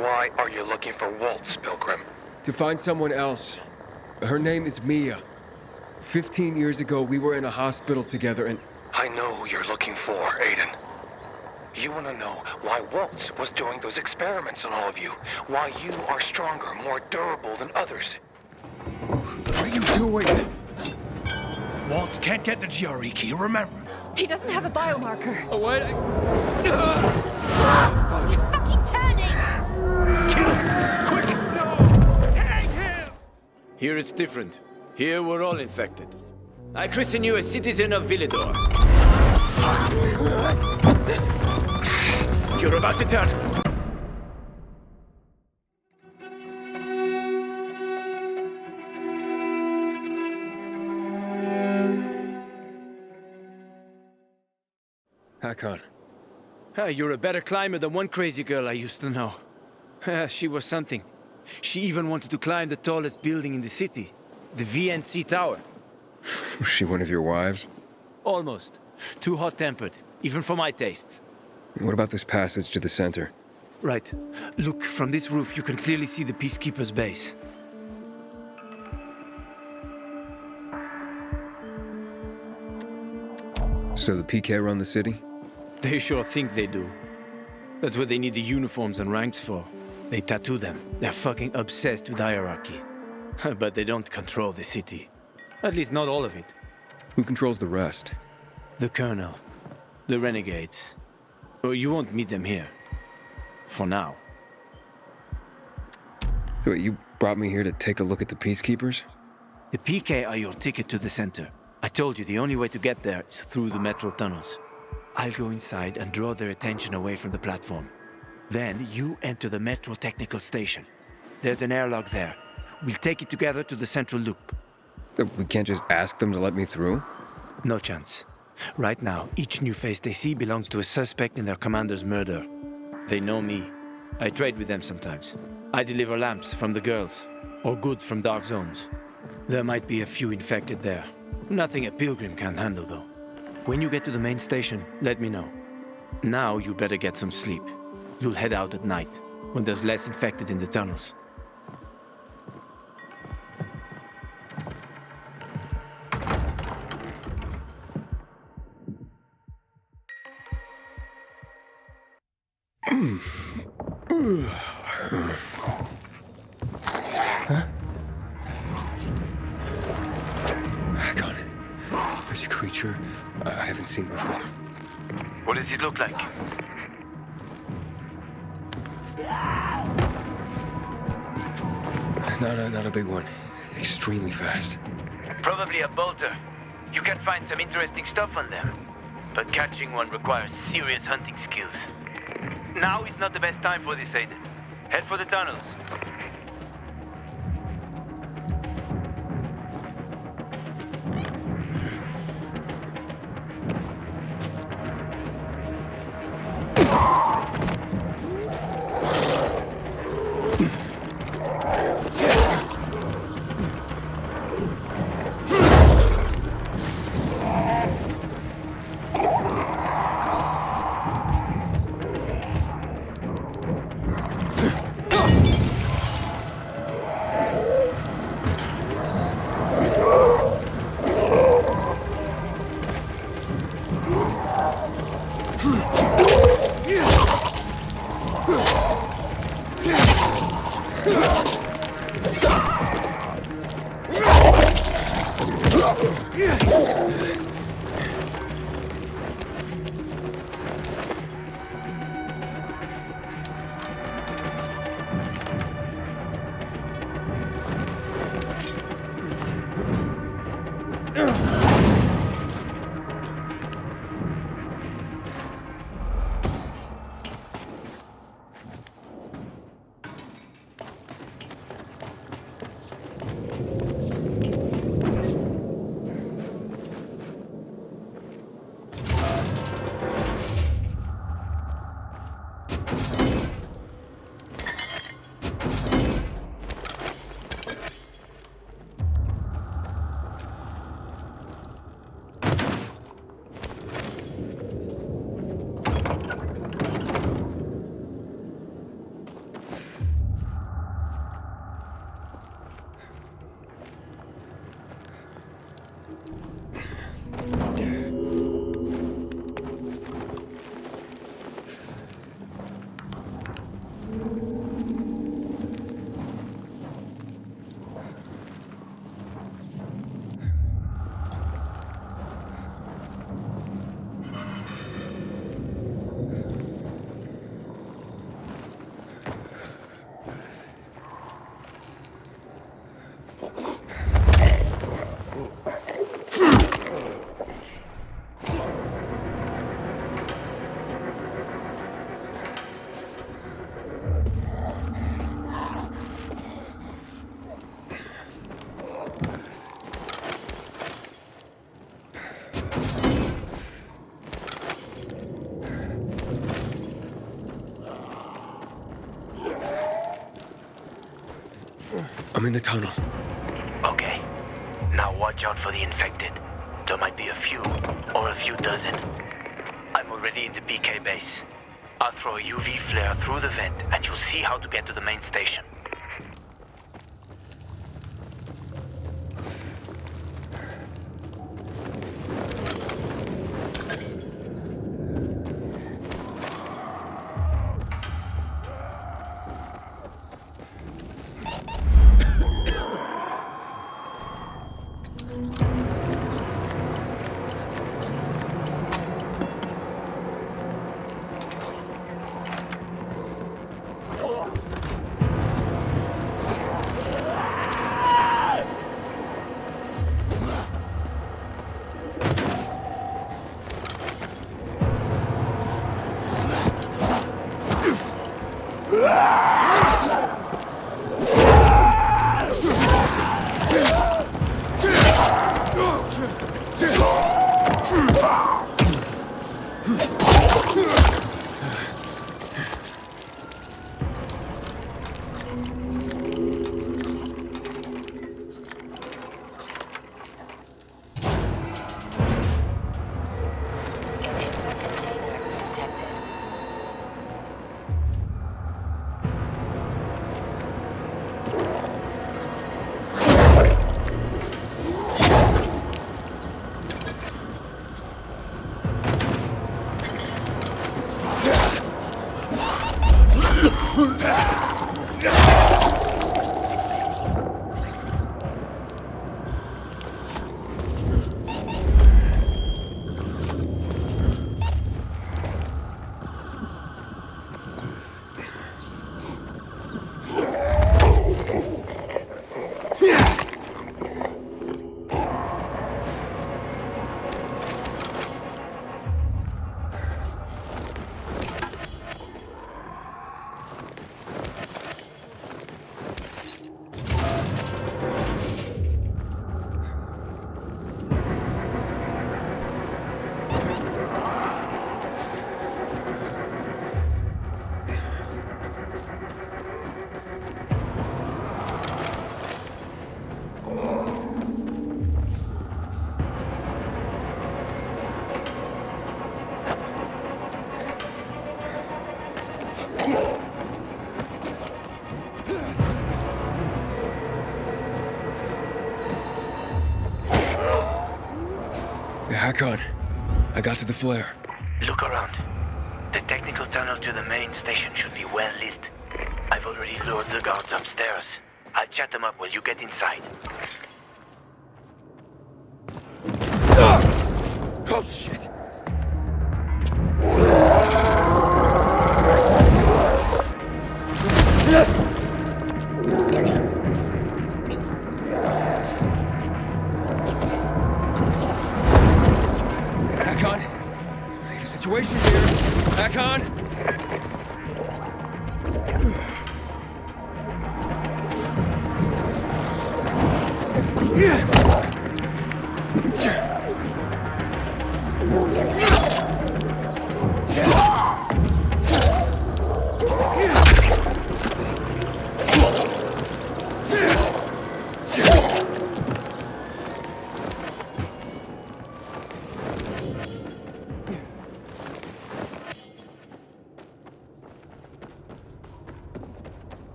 Why are you looking for Waltz, Pilgrim? To find someone else. Her name is Mia. 15 years ago, we were in a hospital together and... I know who you're looking for, Aiden. You want to know why Waltz was doing those experiments on all of you. Why you are stronger, more durable than others. What are you doing? Waltz can't get the GRE key, remember? He doesn't have a biomarker. Oh, what? He's fucking turning! Kill him! Quick! No! Hang him! Here it's different. Here we're all infected. I christen you a citizen of Villador. You're about to turn. Hakon. You're a better climber than one crazy girl I used to know. She was something. She even wanted to climb the tallest building in the city, the VNC Tower. Was she one of your wives? Almost. Too hot-tempered, even for my tastes. What about this passage to the center? Right. Look, from this roof you can clearly see the Peacekeeper's base. So the PK run the city? They sure think they do. That's what they need the uniforms and ranks for. They tattoo them. They're fucking obsessed with hierarchy. But they don't control the city. At least not all of it. Who controls the rest? The Colonel. The Renegades. Oh, you won't meet them here. For now. Wait, you brought me here to take a look at the Peacekeepers? The PK are your ticket to the center. I told you the only way to get there is through the metro tunnels. I'll go inside and draw their attention away from the platform. Then you enter the metro technical station. There's an airlock there. We'll take it together to the central loop. We can't just ask them to let me through? No chance. Right now, each new face they see belongs to a suspect in their commander's murder. They know me. I trade with them sometimes. I deliver lamps from the girls, or goods from dark zones. There might be a few infected there. Nothing a pilgrim can handle, though. When you get to the main station, let me know. Now you better get some sleep. You'll head out at night, when there's less infected in the tunnels. Huh? Hakon, there's a creature I haven't seen before. What does it look like? Not a big one. Extremely fast. Probably a bolter. You can find some interesting stuff on them. But catching one requires serious hunting skills. Now is not the best time for this, Aiden. Head for the tunnels. I'm in the tunnel. Okay. Now watch out for the infected. There might be a few, or a few dozen. I'm already in the PK base. I'll throw a UV flare through the vent, and you'll see how to get to the main station. Hack on. I got to the flare. Look around. The technical tunnel to the main station should be well lit. I've already lured the guards upstairs. I'll chat them up while you get inside. Oh, shit! Hack on. Situation here. Hack on.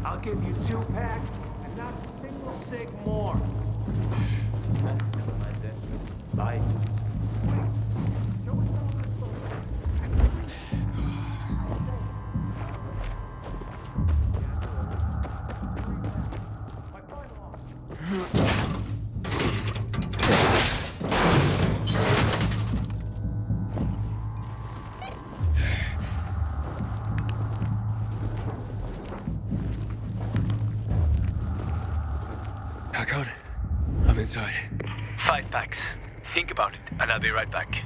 I'll give you 2 packs and not a single cig more. Bye. inside? 5 packs. Think about it, and I'll be right back.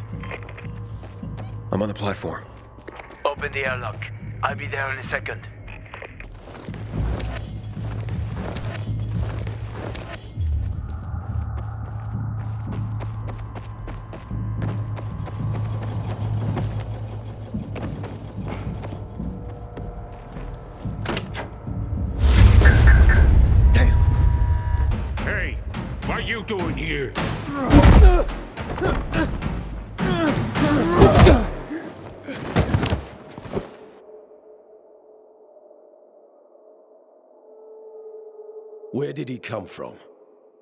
I'm on the platform. Open the airlock. I'll be there in a second. Damn. Hey, what are you doing here? Where did he come from?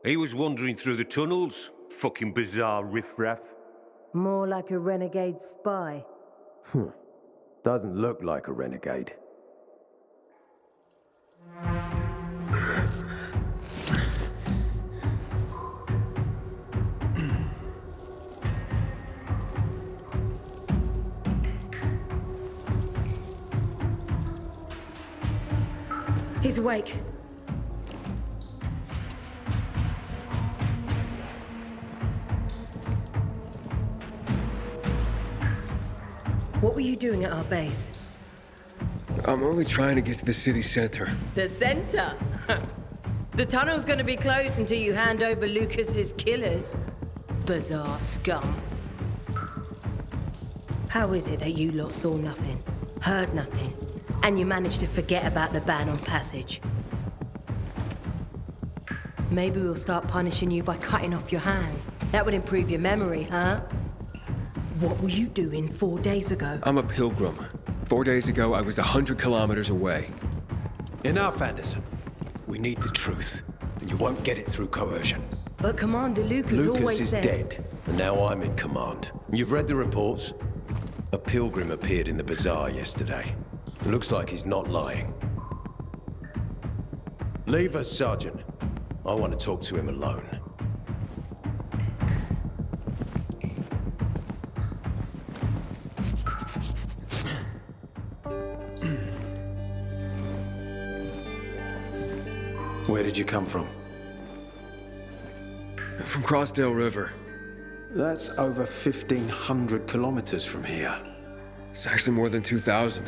He was wandering through the tunnels. Fucking bizarre riffraff. More like a renegade spy. Doesn't look like a renegade. He's awake. What were you doing at our base? I'm only trying to get to the city center. The center? The tunnel's gonna be closed until you hand over Lucas's killers. Bizarre scum. How is it that you lot saw nothing, heard nothing, and you managed to forget about the ban on passage? Maybe we'll start punishing you by cutting off your hands. That would improve your memory, huh? What were you doing 4 days ago? I'm a pilgrim. 4 days ago, I was 100 kilometers away. Enough, Anderson. We need the truth, and you won't get it through coercion. But Commander Lucas Lucas always is said... dead, and now I'm in command. You've read the reports? A pilgrim appeared in the bazaar yesterday. Looks like he's not lying. Leave us, Sergeant. I want to talk to him alone. Where did you come from? From Crossdale River. That's over 1,500 kilometers from here. It's actually more than 2,000.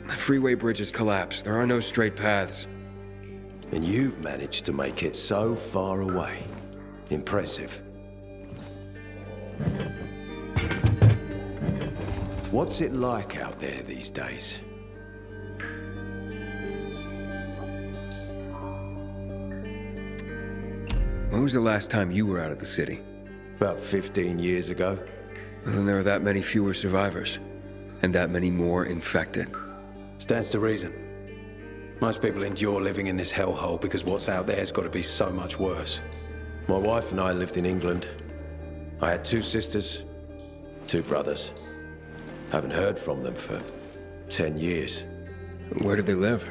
The freeway bridges collapsed. There are no straight paths. And you've managed to make it so far away. Impressive. What's it like out there these days? When was the last time you were out of the city? About 15 years ago. Well, then there are that many fewer survivors. And that many more infected. Stands to reason. Most people endure living in this hellhole because what's out there's got to be so much worse. My wife and I lived in England. I had 2 sisters, 2 brothers. Haven't heard from them for 10 years. Where did they live?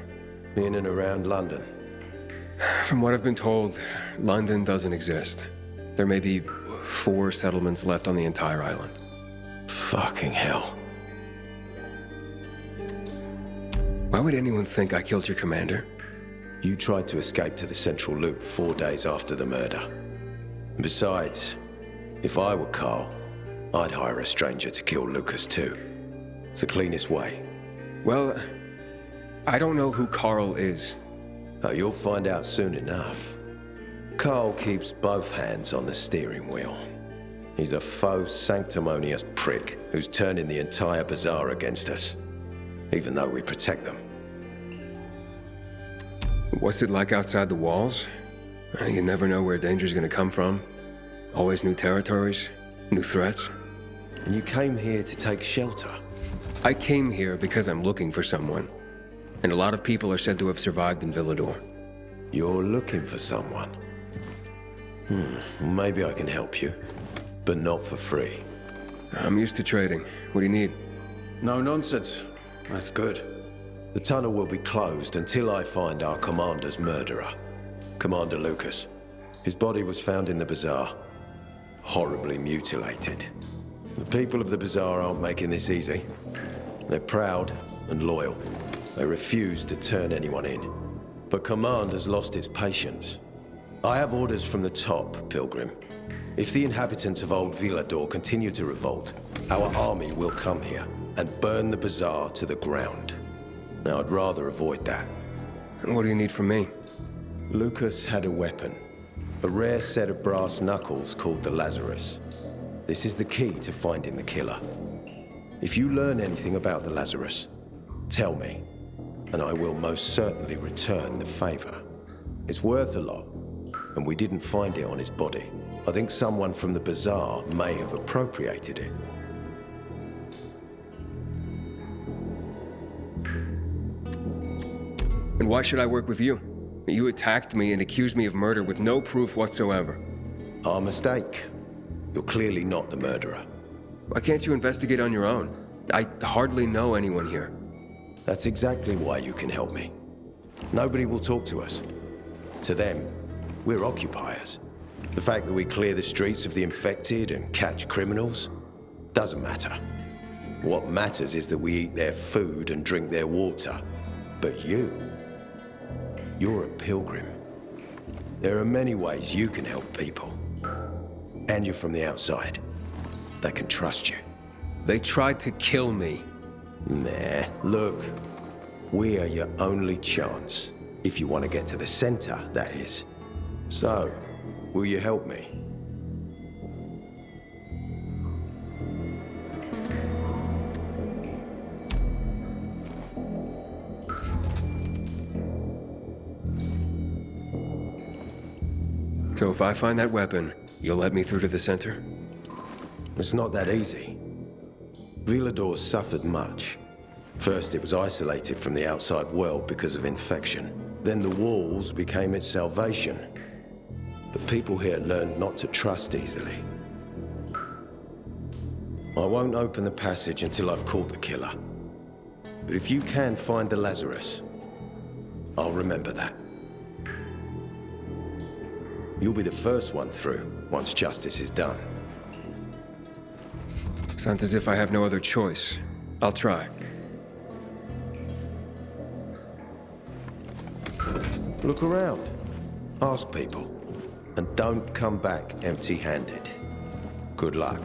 In and around London. From what I've been told, London doesn't exist. There may be 4 settlements left on the entire island. Fucking hell. Why would anyone think I killed your commander? You tried to escape to the Central Loop 4 days after the murder. Besides, if I were Carl, I'd hire a stranger to kill Lucas too. It's the cleanest way. Well, I don't know who Carl is. Oh, you'll find out soon enough. Carl keeps both hands on the steering wheel. He's a faux sanctimonious prick who's turning the entire bazaar against us, even though we protect them. What's it like outside the walls? You never know where danger's gonna come from. Always new territories, new threats. And you came here to take shelter. I came here because I'm looking for someone. And a lot of people are said to have survived in Villador. You're looking for someone. Maybe I can help you, but not for free. I'm used to trading. What do you need? No nonsense. That's good. The tunnel will be closed until I find our commander's murderer, Commander Lucas. His body was found in the bazaar, horribly mutilated. The people of the bazaar aren't making this easy. They're proud and loyal. They refuse to turn anyone in. But Command has lost its patience. I have orders from the top, Pilgrim. If the inhabitants of Old Villador continue to revolt, our army will come here and burn the bazaar to the ground. Now, I'd rather avoid that. What do you need from me? Lucas had a weapon. A rare set of brass knuckles called the Lazarus. This is the key to finding the killer. If you learn anything about the Lazarus, tell me, and I will most certainly return the favor. It's worth a lot, and we didn't find it on his body. I think someone from the bazaar may have appropriated it. And why should I work with you? You attacked me and accused me of murder with no proof whatsoever. Our mistake. You're clearly not the murderer. Why can't you investigate on your own? I hardly know anyone here. That's exactly why you can help me. Nobody will talk to us. To them, we're occupiers. The fact that we clear the streets of the infected and catch criminals doesn't matter. What matters is that we eat their food and drink their water. But you're a pilgrim. There are many ways you can help people. And you're from the outside. They can trust you. They tried to kill me. Nah, look. We are your only chance. If you want to get to the center, that is. So, will you help me? So if I find that weapon, you'll let me through to the center? It's not that easy. Villador suffered much. First, it was isolated from the outside world because of infection. Then the walls became its salvation. But people here learned not to trust easily. I won't open the passage until I've caught the killer. But if you can find the Lazarus, I'll remember that. You'll be the first one through, once justice is done. Sounds as if I have no other choice. I'll try. Look around. Ask people. And don't come back empty-handed. Good luck.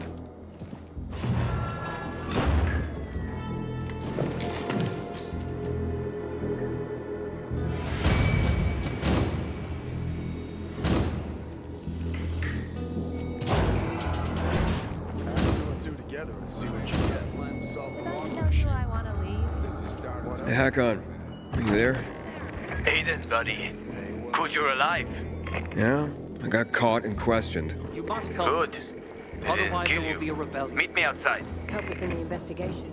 Hey, Hakon. Are you there? Aiden, buddy. Good you're alive. Yeah? I got caught and questioned. You must help Good. us. They Otherwise didn't there kill will be a rebellion. Meet me outside. Help us in the investigation.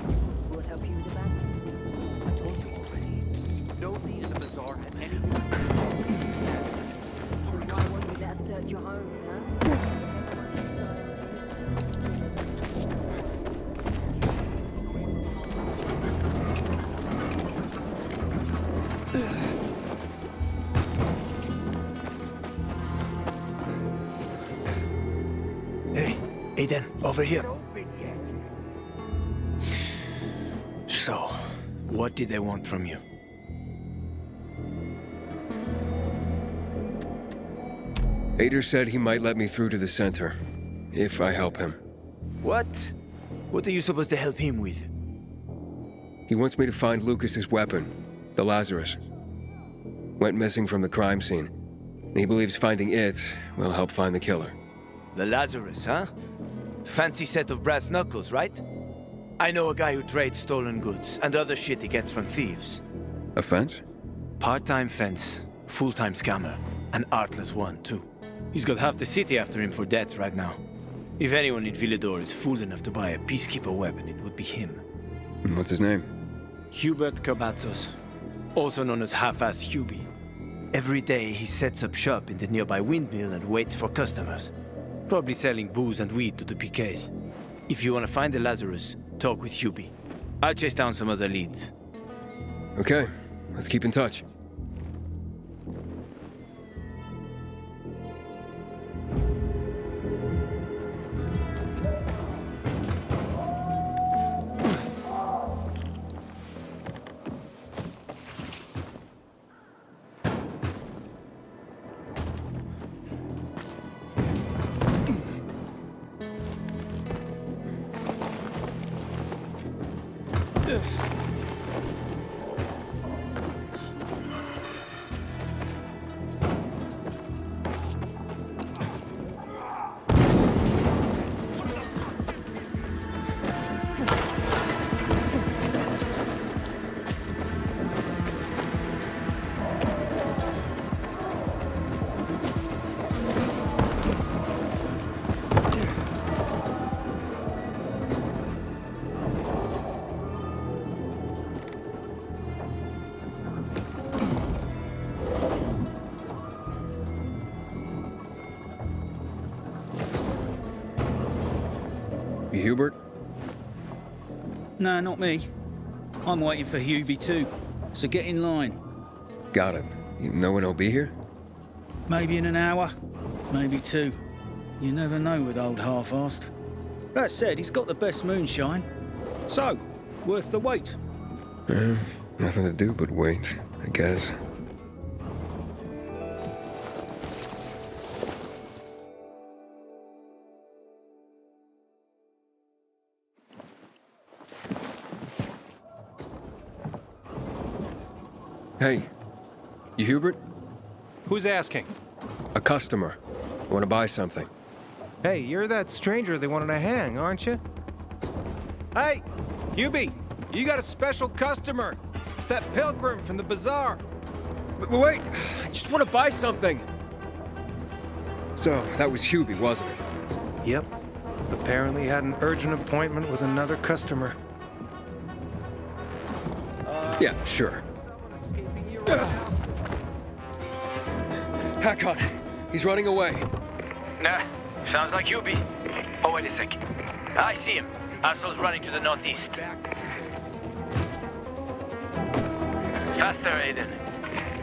We'll help you with the battle. I told you already. Nobody in the bazaar had anything to do with this death. Then why won't you let us search your homes, huh? Hey, Aiden, over here. So, what did they want from you? Ader said he might let me through to the center, if I help him. What? What are you supposed to help him with? He wants me to find Lucas's weapon, the Lazarus. Went missing from the crime scene. He believes finding it will help find the killer. The Lazarus, huh? Fancy set of brass knuckles, right? I know a guy who trades stolen goods and other shit he gets from thieves. A fence? Part-time fence, full-time scammer. An artless one, too. He's got half the city after him for debt right now. If anyone in Villador is fool enough to buy a peacekeeper weapon, it would be him. And what's his name? Hubert Kerbatzos, also known as Half-Ass Hubie. Every day he sets up shop in the nearby windmill and waits for customers. Probably selling booze and weed to the PKs. If you want to find the Lazarus, talk with Hubie. I'll chase down some other leads. Okay, let's keep in touch. You Hubert? No, not me. I'm waiting for Hubie too, so get in line. Got it. You know when he'll be here? Maybe in an hour, maybe two. You never know with old half-assed. That said, he's got the best moonshine. So, worth the wait. Nothing to do but wait, I guess. Hey, you Hubert? Who's asking? A customer. Want to buy something. Hey, you're that stranger they wanted to hang, aren't you? Hey, Hubie, you got a special customer. It's that pilgrim from the bazaar. Wait, I just want to buy something. So, that was Hubie, wasn't it? Yep. Apparently had an urgent appointment with another customer. Yeah, sure. Hakon, he's running away. Nah, sounds like Hubie. Oh, wait a sec. I see him. Arsenal's running to the northeast. Faster, Aiden.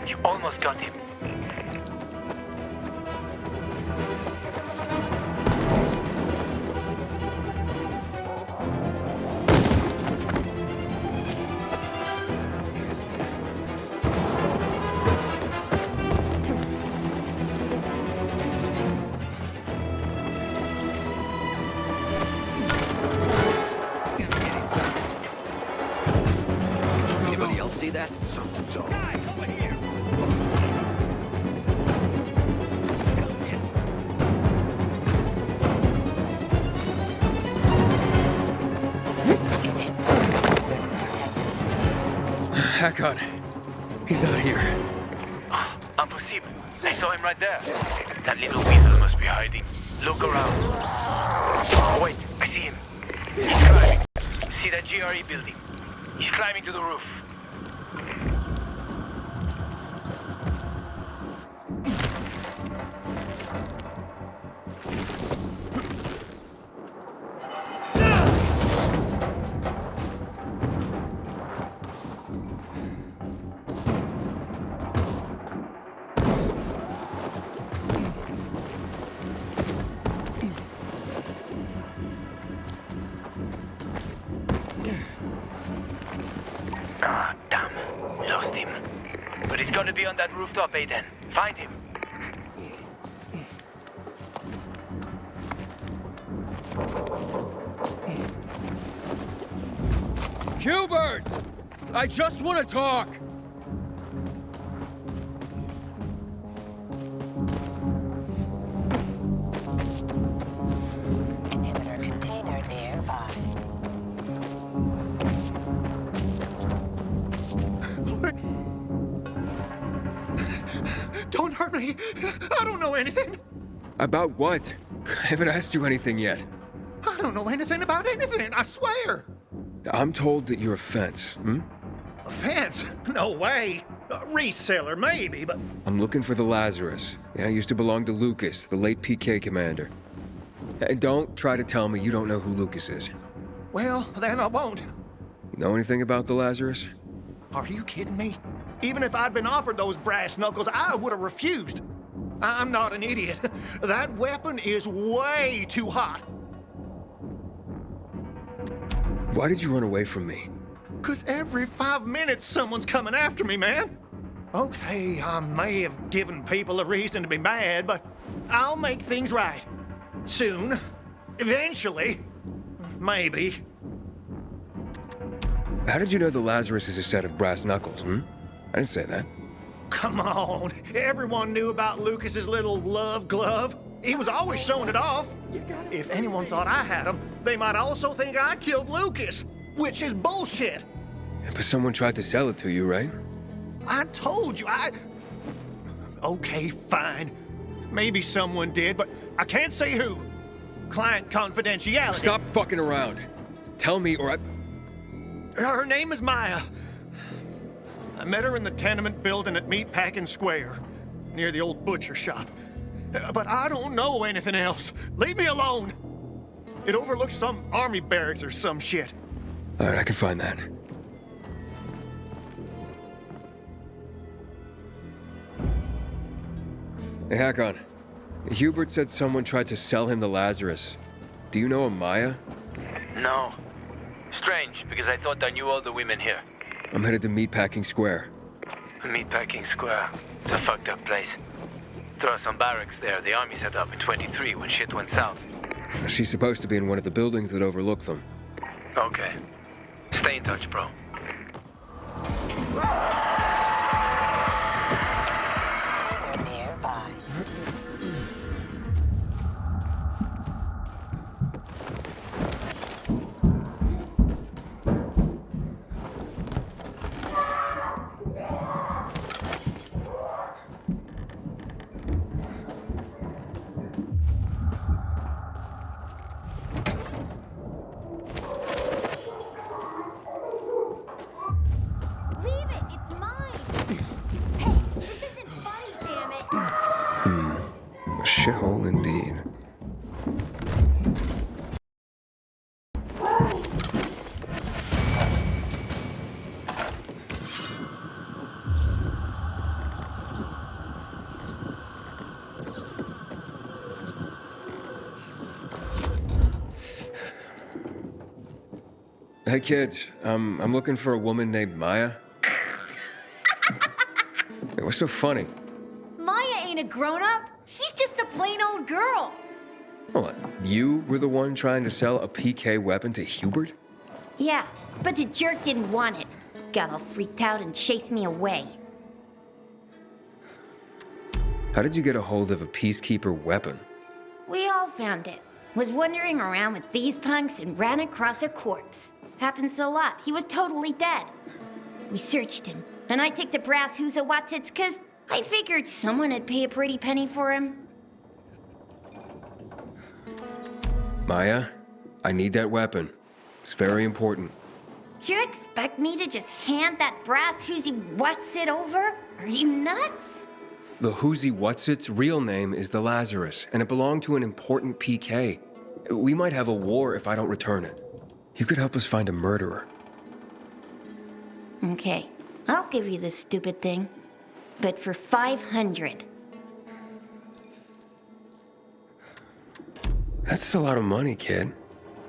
You almost got him. Anybody else see that? Something's off. Hakon, he's not here. Impossible. I saw him right there. That little weasel must be hiding. Look around. Oh, wait, I see him. He's climbing. See that GRE building? He's climbing to the roof. Ah, damn. Lost him. But he's gonna be on that rooftop, Aiden. Find him. Hubert! I just want to talk! Inhibitor container nearby. Don't hurt me. I don't know anything. About what? I haven't asked you anything yet. I don't know anything about anything, I swear. I'm told that you're a fence, hmm? A fence? No way. A reseller, maybe, but... I'm looking for the Lazarus. Yeah, used to belong to Lucas, the late PK commander. And don't try to tell me you don't know who Lucas is. Well, then I won't. You know anything about the Lazarus? Are you kidding me? Even if I'd been offered those brass knuckles, I would have refused. I'm not an idiot. That weapon is way too hot. Why did you run away from me? 'Cause every 5 minutes someone's coming after me, man. Okay, I may have given people a reason to be mad, but I'll make things right. Soon. Eventually. Maybe. How did you know the Lazarus is a set of brass knuckles, I didn't say that. Come on. Everyone knew about Lucas's little love glove. He was always showing it off. If anyone thought I had him, they might also think I killed Lucas, which is bullshit. But someone tried to sell it to you, right? I told you, Okay, fine. Maybe someone did, but I can't say who. Client confidentiality. Stop fucking around. Tell me or I... Her name is Maya. I met her in the tenement building at Meatpacking Square, near the old butcher shop. But I don't know anything else. Leave me alone. It overlooks some army barracks or some shit. All right, I can find that. Hey, Hakon. Hubert said someone tried to sell him the Lazarus. Do you know a Maya? No. Strange, because I thought I knew all the women here. I'm headed to Meatpacking Square. Meatpacking Square. It's a fucked up place. There are some barracks there the army set up in 23 when shit went south. She's supposed to be in one of the buildings that overlook them. Okay. Stay in touch, bro. Nearby. Leave it! It's mine! Hey, this isn't funny, damn it! A shithole indeed. Hey kids, I'm looking for a woman named Maya. It was so funny. Maya ain't a grown-up. She's just a plain old girl. Hold on, you were the one trying to sell a PK weapon to Hubert? Yeah, but the jerk didn't want it. Got all freaked out and chased me away. How did you get a hold of a peacekeeper weapon? We all found it. Was wandering around with these punks and ran across a corpse. Happens a lot. He was totally dead. We searched him, and I took the brass who's a Watsits, 'cause I figured someone would pay a pretty penny for him. Maya, I need that weapon. It's very important. You expect me to just hand that brass who's what's it over? Are you nuts? The Whoozy Whatsit's real name is the Lazarus, and it belonged to an important PK. We might have a war if I don't return it. You could help us find a murderer. Okay, I'll give you this stupid thing, but for 500. That's a lot of money, kid.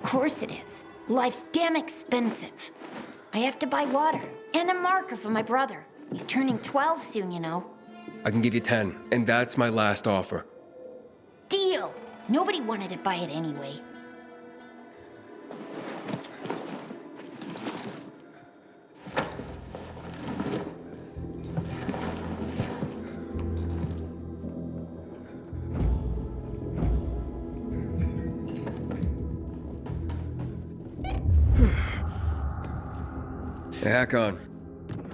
Of course it is. Life's damn expensive. I have to buy water and a marker for my brother. He's turning 12 soon, you know. I can give you 10, and that's my last offer. Deal! Nobody wanted to buy it anyway. Hey, Hakon.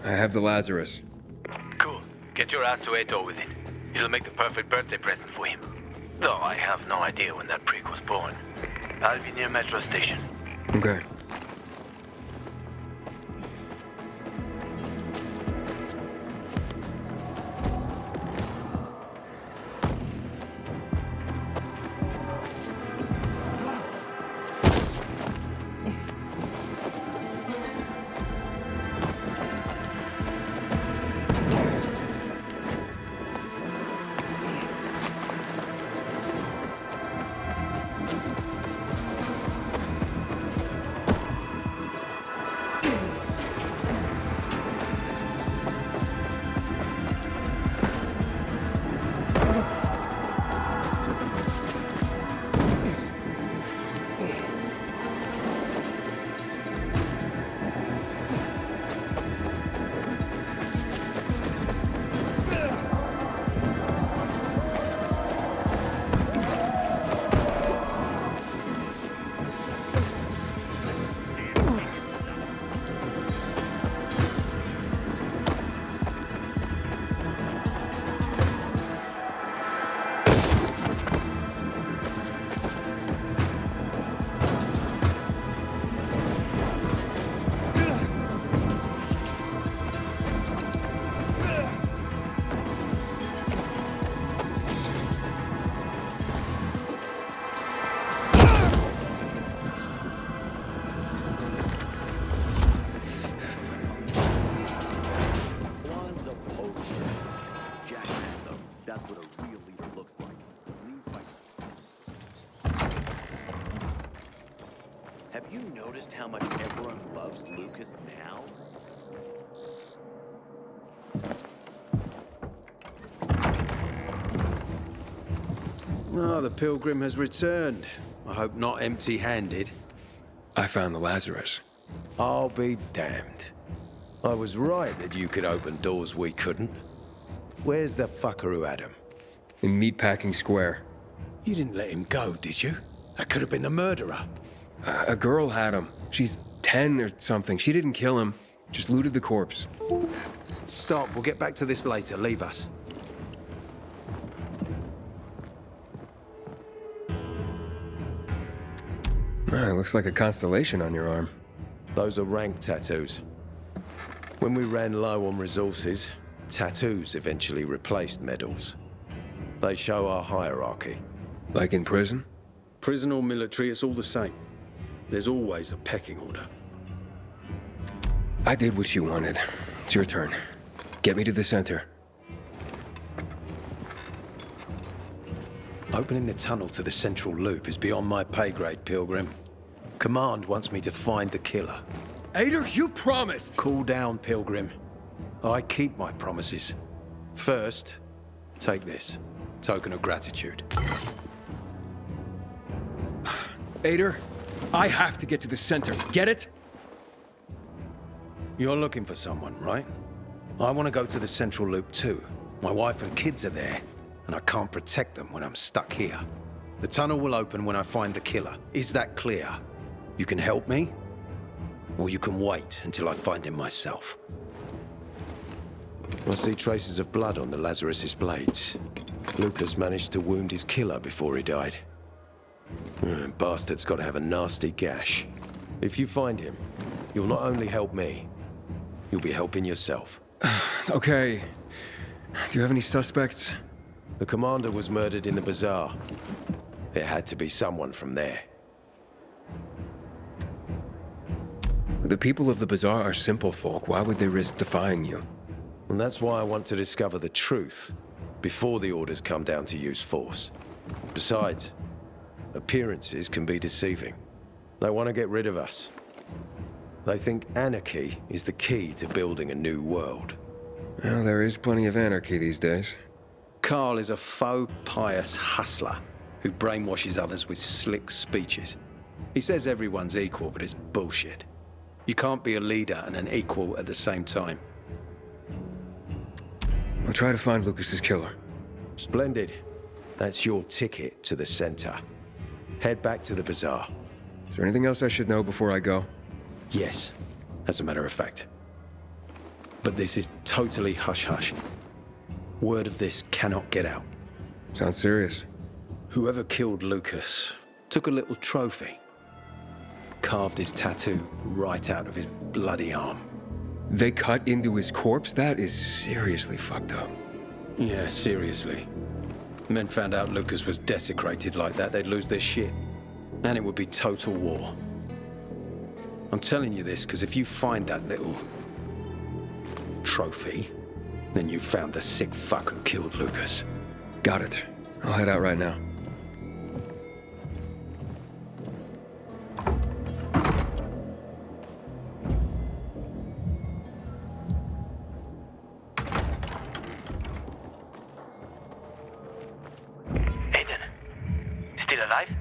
I have the Lazarus. Cool. Get your ass to Ato with it. It'll make the perfect birthday present for him. Though I have no idea when that prick was born. I'll be near Metro Station. Okay. noticed how much everyone loves Lucas now? Oh, the pilgrim has returned. I hope not empty-handed. I found the Lazarus. I'll be damned. I was right that you could open doors we couldn't. Where's the fucker who had him? In Meatpacking Square. You didn't let him go, did you? That could have been the murderer. A girl had him. She's 10 or something. She didn't kill him. Just looted the corpse. Stop. We'll get back to this later. Leave us. Looks like a constellation on your arm. Those are rank tattoos. When we ran low on resources, tattoos eventually replaced medals. They show our hierarchy. Like in prison? Prison or military, it's all the same. There's always a pecking order. I did what you wanted. It's your turn. Get me to the center. Opening the tunnel to the central loop is beyond my pay grade, Pilgrim. Command wants me to find the killer. Ader, you promised! Cool down, Pilgrim. I keep my promises. First, take this. Token of gratitude. Ader, I have to get to the center. Get it? You're looking for someone, right? I want to go to the central loop too. My wife and kids are there, and I can't protect them when I'm stuck here. The tunnel will open when I find the killer. Is that clear? You can help me, or you can wait until I find him myself. I see traces of blood on the Lazarus's blades. Lucas managed to wound his killer before he died. Bastard's got to have a nasty gash. If you find him, you'll not only help me, you'll be helping yourself. Okay. Do you have any suspects? The commander was murdered in the bazaar. It had to be someone from there. The people of the bazaar are simple folk. Why would they risk defying you? And that's why I want to discover the truth before the orders come down to use force. Besides, appearances can be deceiving. They want to get rid of us. They think anarchy is the key to building a new world. Well, there is plenty of anarchy these days. Carl is a faux pious hustler who brainwashes others with slick speeches. He says everyone's equal, but it's bullshit. You can't be a leader and an equal at the same time. I'll try to find Lucas's killer. Splendid. That's your ticket to the center. Head back to the bazaar. Is there anything else I should know before I go? Yes, as a matter of fact. But this is totally hush-hush. Word of this cannot get out. Sounds serious. Whoever killed Lucas took a little trophy. Carved his tattoo right out of his bloody arm. They cut into his corpse? That is seriously fucked up. Yeah, seriously. Men found out Lucas was desecrated like that, they'd lose their shit. And it would be total war. I'm telling you this because if you find that little trophy, then you found the sick fuck who killed Lucas. Got it. I'll head out right now. Still alive?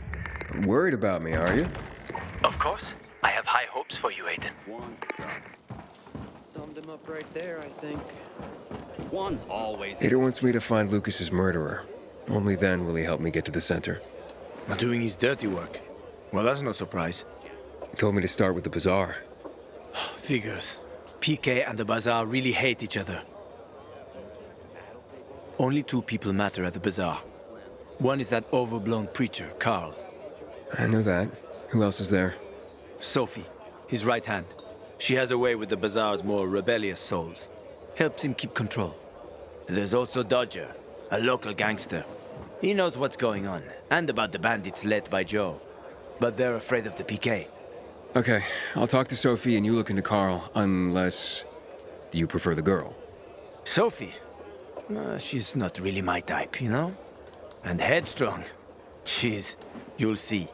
Worried about me, are you? Of course. I have high hopes for you, Aiden. One shot. Summed him up right there, I think. One's always... Ader wants me to find Lucas's murderer. Only then will he help me get to the center. Doing his dirty work. Well, that's no surprise. He told me to start with the bazaar. Figures. PK and the bazaar really hate each other. Only two people matter at the bazaar. One is that overblown preacher, Carl. I know that. Who else is there? Sophie, his right hand. She has a way with the bazaar's more rebellious souls. Helps him keep control. There's also Dodger, a local gangster. He knows what's going on, and about the bandits led by Joe. But they're afraid of the PK. Okay, I'll talk to Sophie and you look into Carl, unless you prefer the girl. Sophie? She's not really my type, you know? And headstrong. You'll see.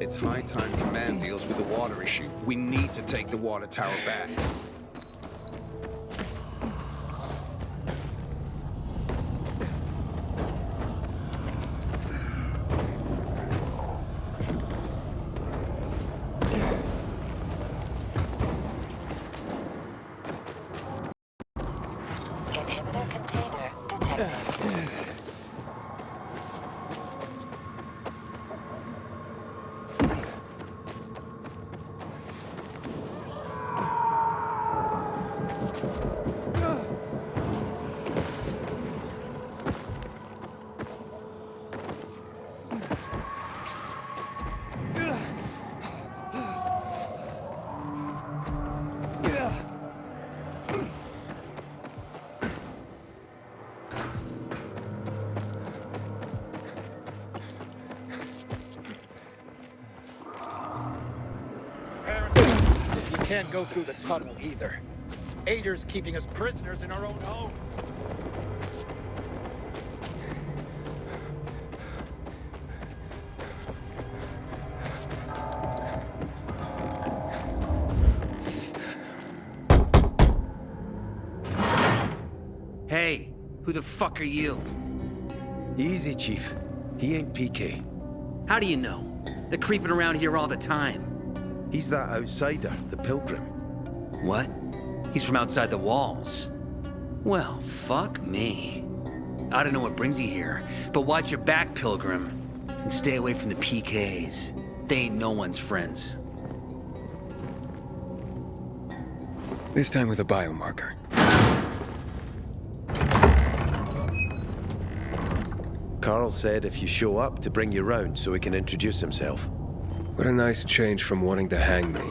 It's high time Command deals with the water issue. We need to take the water tower back. Inhibitor container detected. You can't go through the tunnel either. Ader's keeping us prisoners in our own home. Hey, who the fuck are you? Easy, Chief. He ain't PK. How do you know? They're creeping around here all the time. He's that outsider, the Pilgrim. What? He's from outside the walls. Well, fuck me. I don't know what brings you here, but watch your back, Pilgrim. And stay away from the PKs. They ain't no one's friends. This time with a biomarker. Carl said if you show up to bring you round so he can introduce himself. What a nice change from wanting to hang me.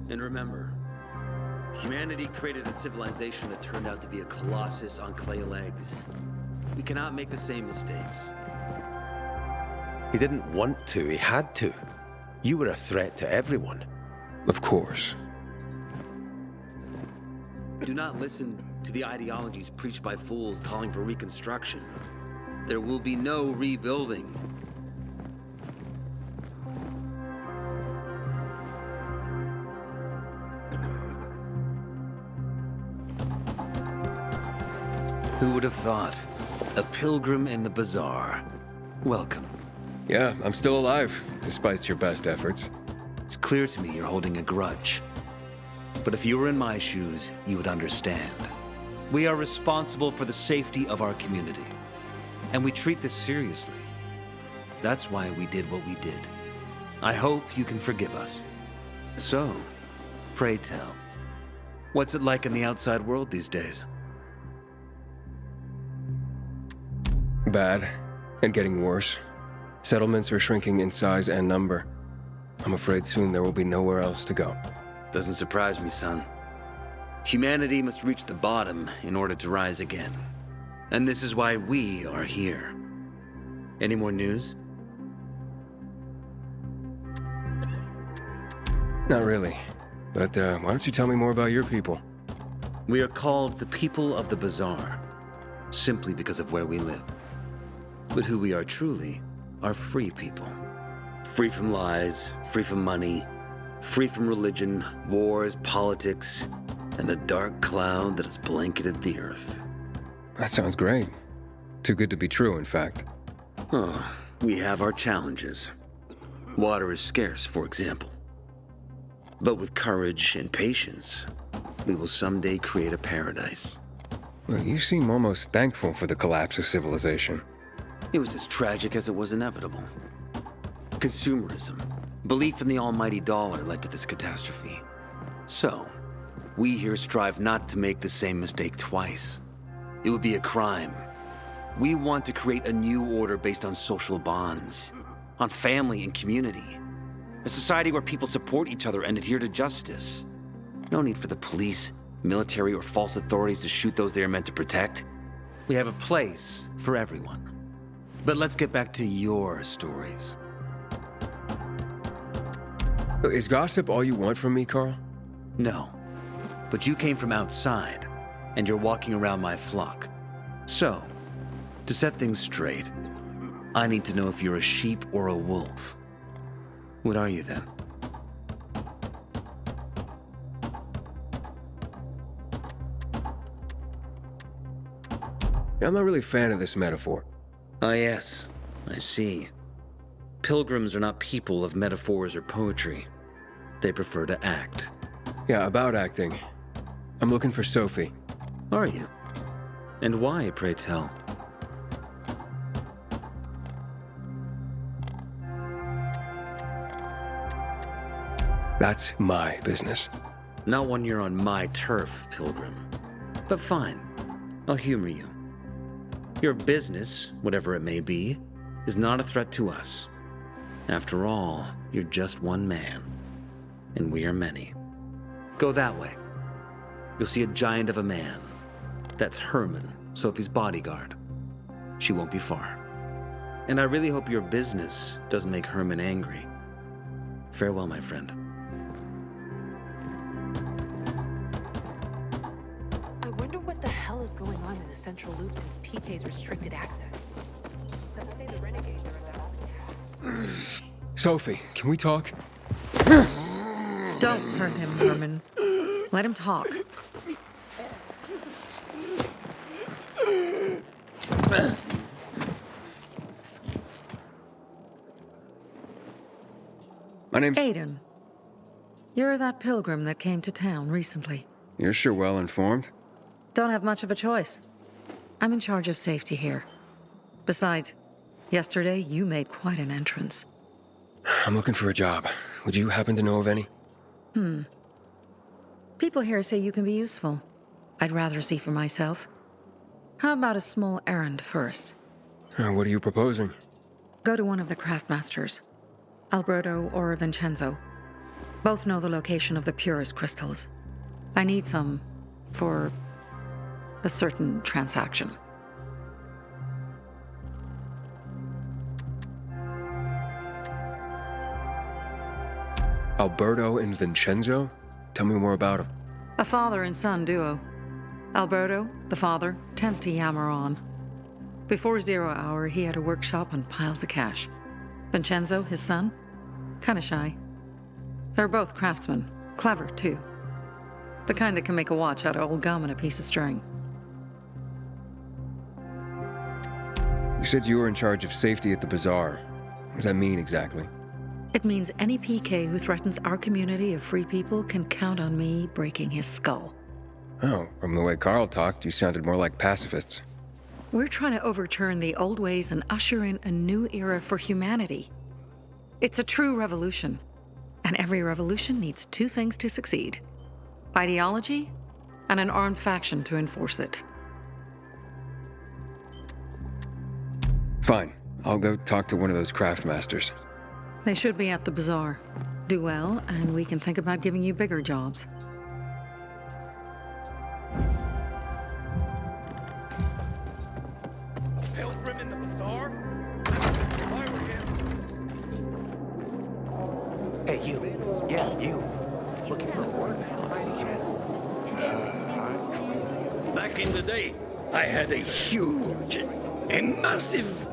And remember, humanity created a civilization that turned out to be a colossus on clay legs. We cannot make the same mistakes. He didn't want to, he had to. You were a threat to everyone. Of course. Do not listen to the ideologies preached by fools calling for reconstruction. There will be no rebuilding. Who would have thought? A pilgrim in the bazaar. Welcome. Yeah, I'm still alive, despite your best efforts. It's clear to me you're holding a grudge. But if you were in my shoes, you would understand. We are responsible for the safety of our community. And we treat this seriously. That's why we did what we did. I hope you can forgive us. So, pray tell, what's it like in the outside world these days? Bad, and getting worse. Settlements are shrinking in size and number. I'm afraid soon there will be nowhere else to go. Doesn't surprise me, son. Humanity must reach the bottom in order to rise again. And this is why we are here. Any more news? Not really. But why don't you tell me more about your people? We are called the people of the bazaar, simply because of where we live. But who we are truly are free people. Free from lies, free from money, free from religion, wars, politics, and the dark cloud that has blanketed the earth. That sounds great. Too good to be true, in fact. Oh, we have our challenges. Water is scarce, for example. But with courage and patience, we will someday create a paradise. Well, you seem almost thankful for the collapse of civilization. It was as tragic as it was inevitable. Consumerism, belief in the almighty dollar led to this catastrophe. So, we here strive not to make the same mistake twice. It would be a crime. We want to create a new order based on social bonds, on family and community. A society where people support each other and adhere to justice. No need for the police, military, or false authorities to shoot those they are meant to protect. We have a place for everyone. But let's get back to your stories. Is gossip all you want from me, Carl? No. But you came from outside, and you're walking around my flock. So, To set things straight, I need to know if you're a sheep or a wolf. What are you then? I'm not really a fan of this metaphor. Ah, yes. I see. Pilgrims are not people of metaphors or poetry. They prefer to act. Yeah, about acting. I'm looking for Sophie. Are you? And why, pray tell? That's my business. Not when you're on my turf, Pilgrim. But fine. I'll humor you. Your business, whatever it may be, is not a threat to us. After all, you're just one man. And we are many. Go that way. You'll see a giant of a man. That's Herman, Sophie's bodyguard. She won't be far. And I really hope your business doesn't make Herman angry. Farewell, my friend. I wonder what the hell is going on in the central loop since PK's restricted access. Some say the renegades are about. Sophie, can we talk? Don't hurt him, Herman. Let him talk. My name's... Aiden. You're that pilgrim that came to town recently. You're sure well informed. Don't have much of a choice. I'm in charge of safety here. Besides, yesterday you made quite an entrance. I'm looking for a job. Would you happen to know of any? People here say you can be useful. I'd rather see for myself. How about a small errand first? What are you proposing? Go to one of the craftmasters. Alberto or Vincenzo. Both know the location of the purest crystals. I need some for a certain transaction. Alberto and Vincenzo? Tell me more about them. A father and son duo. Alberto, the father, tends to yammer on. Before 0 hour, he had a workshop and piles of cash. Vincenzo, his son, kinda shy. They're both craftsmen, clever too. The kind that can make a watch out of old gum and a piece of string. You said you were in charge of safety at the bazaar. What does that mean exactly? It means any PK who threatens our community of free people can count on me breaking his skull. Oh, from the way Carl talked, you sounded more like pacifists. We're trying to overturn the old ways and usher in a new era for humanity. It's a true revolution. And every revolution needs two things to succeed: ideology and an armed faction to enforce it. Fine. I'll go talk to one of those craftmasters. They should be at the bazaar. Do well, and we can think about giving you bigger jobs. Pilgrim in the bazaar? Why were you? Hey, you. Yeah, you. Looking for work by any chance? Back in the day, I had a huge, a massive,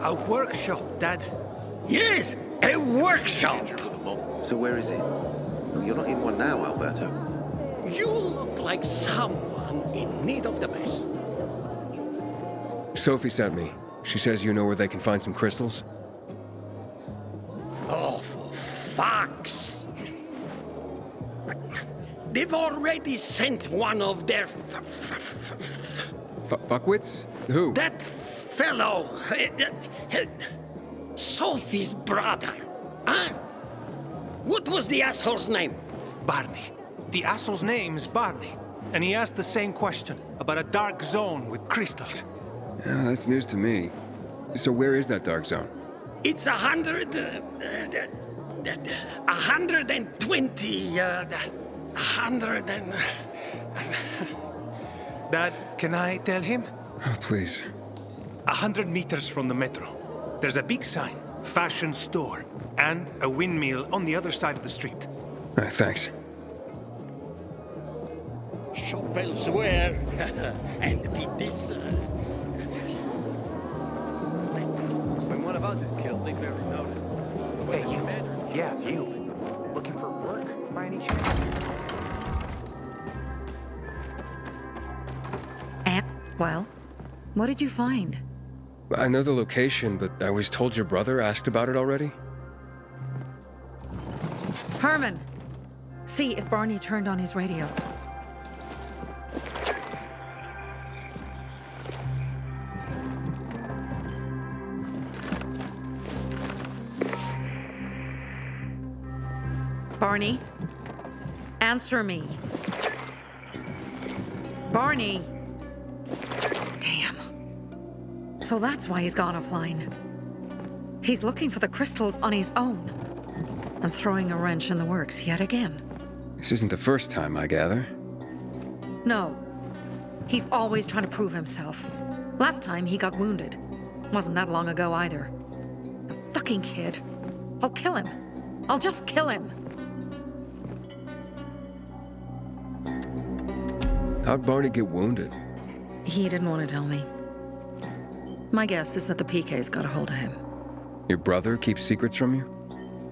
a workshop, Dad. Yes, a workshop. So where is he? You're not in one now, Alberto. You look like someone in need of the best. Sophie sent me. She says you know where they can find some crystals? Oh, for fuck's... They've already sent one of their... Fuckwits? Who? That fellow... Sophie's brother. Huh? What was the asshole's name? Barney. The asshole's name is Barney. And he asked the same question about a dark zone with crystals. Yeah, that's news to me. So where is that dark zone? It's 120... 100 and... Dad, can I tell him? Oh, please. 100 meters from the metro. There's a big sign, fashion store, and a windmill on the other side of the street. Thanks. shop elsewhere and beat this. When one of us is killed, they barely notice. Hey, you. Yeah, you. Looking for work by any chance? Well, what did you find? I know the location, but I was told your brother asked about it already. Herman! See if Barney turned on his radio. Barney? Answer me. Barney! Damn. So that's why he's gone offline. He's looking for the crystals on his own. And throwing a wrench in the works yet again. This isn't the first time, I gather. No. He's always trying to prove himself. Last time he got wounded. Wasn't that long ago either. A fucking kid. I'll kill him. I'll just kill him. How'd Barney get wounded? He didn't want to tell me. My guess is that the PK's got a hold of him. Your brother keeps secrets from you?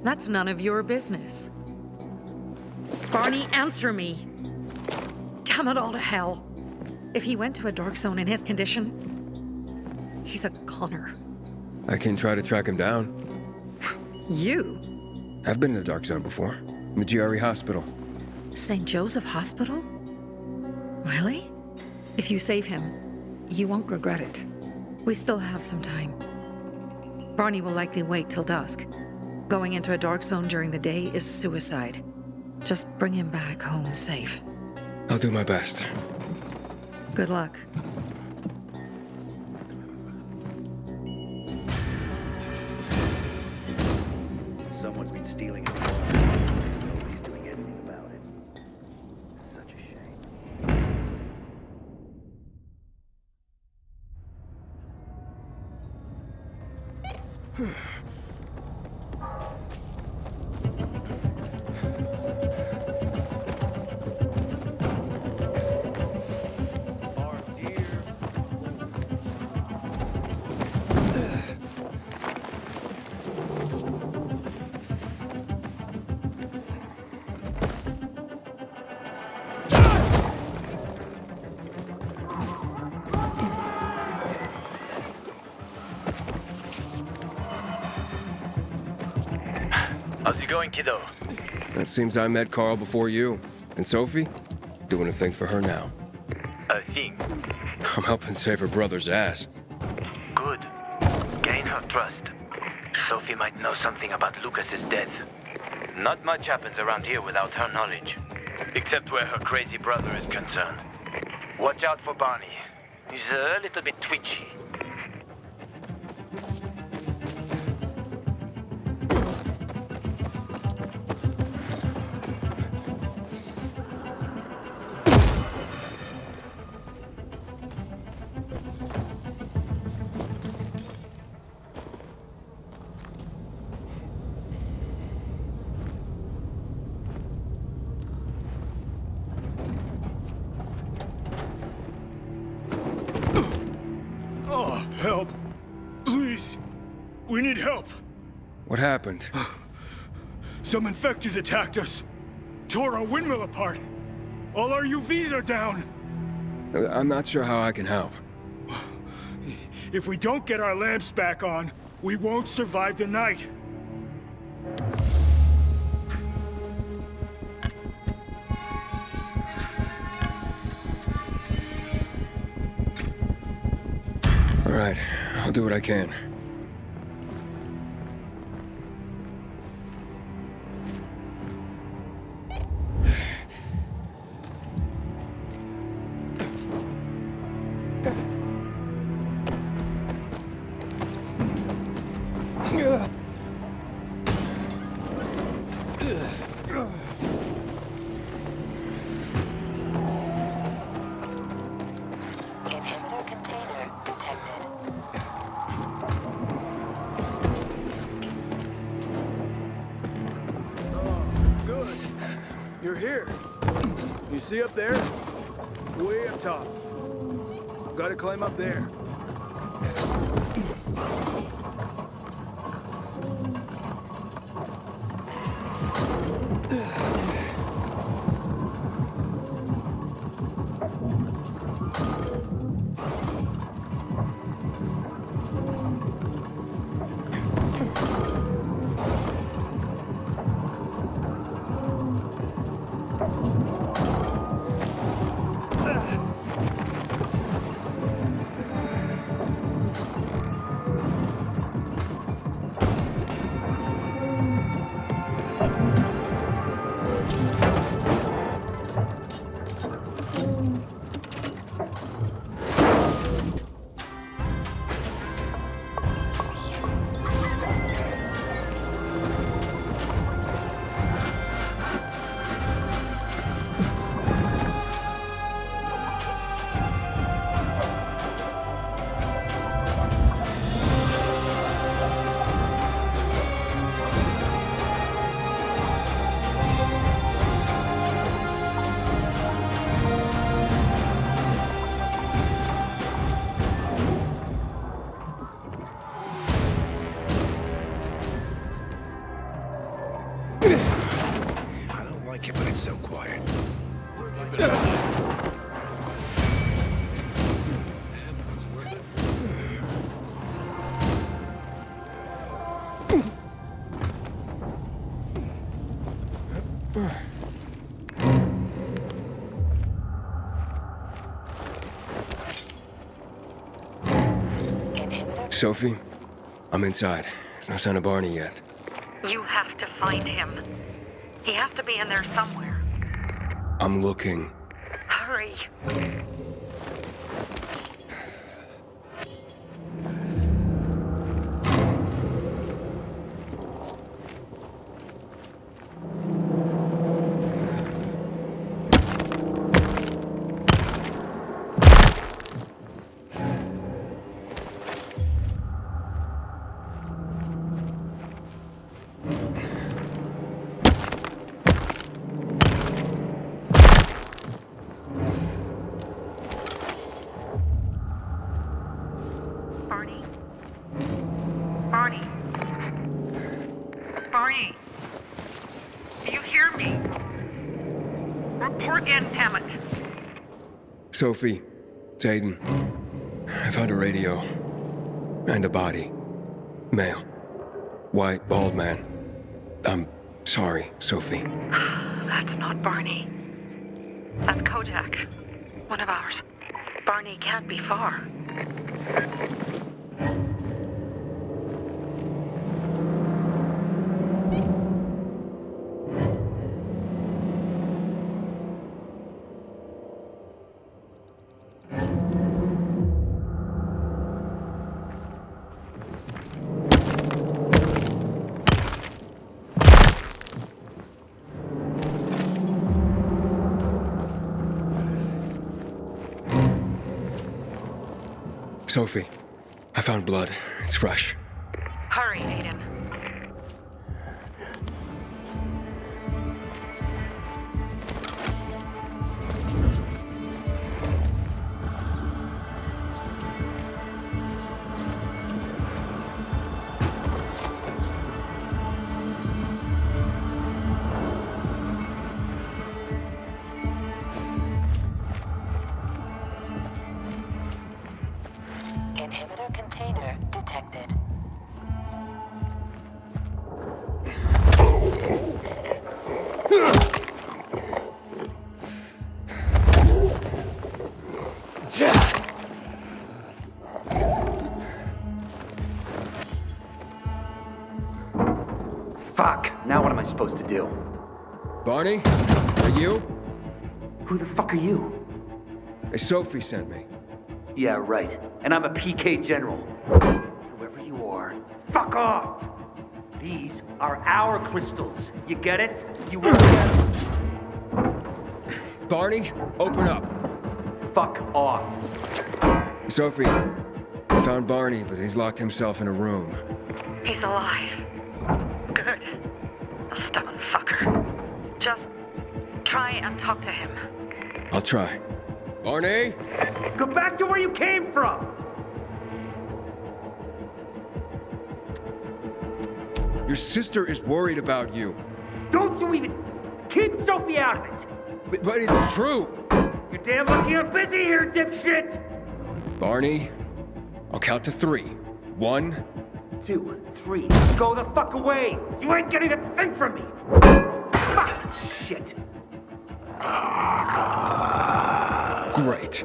That's none of your business. Barney, answer me. Damn it all to hell. If he went to a dark zone in his condition, he's a goner. I can try to track him down. You? I've been in the dark zone before. In the GRE hospital. St. Joseph Hospital? Really? If you save him, you won't regret it. We still have some time. Barney will likely wait till dusk. Going into a dark zone during the day is suicide. Just bring him back home safe. I'll do my best. Good luck. Someone's been stealing it. Nobody's doing anything about it. Such a shame. How's it going, kiddo? It seems I met Carl before you. And Sophie? Doing a thing for her now. A thing? I'm helping save her brother's ass. Good. Gain her trust. Sophie might know something about Lucas's death. Not much happens around here without her knowledge. Except where her crazy brother is concerned. Watch out for Barney. He's a little bit twitchy. Help. Please. We need help. What happened? Some infected attacked us. Tore our windmill apart. All our UVs are down. I'm not sure how I can help. If we don't get our lamps back on, we won't survive the night. All right, I'll do what I can. Inhibitor container detected. Good. You're here. You see up there? Way up top. Gotta climb up there. I don't like it, but it's so quiet. Sophie, I'm inside. There's no sign of Barney yet. You have to find him. He has to be in there somewhere. I'm looking. Hurry. Barney, do you hear me? Report in, damn it. Sophie, it's Aiden. I found a radio. And a body. Male. White, bald man. I'm sorry, Sophie. That's not Barney. That's Kojak. One of ours. Barney can't be far. Sophie, I found blood. It's fresh. Hurry, Aiden. Inhibitor container detected. Fuck! Now what am I supposed to do? Barney? Are you? Who the fuck are you? Sophie sent me. Yeah, right. And I'm a PK general. Whoever you are, fuck off! These are our crystals. You get it? You won't get them. Barney, open up. Fuck off. Sophie, I found Barney, but he's locked himself in a room. He's alive. Good. A stubborn fucker. Just try and talk to him. I'll try. Barney? Go back to where you came from! Your sister is worried about you. Don't you even... Keep Sophie out of it! But it's true! You're damn lucky I'm busy here, dipshit! Barney, I'll count to 3. 1, 2, 3. Go the fuck away! You ain't getting a thing from me! Fuck shit! Great.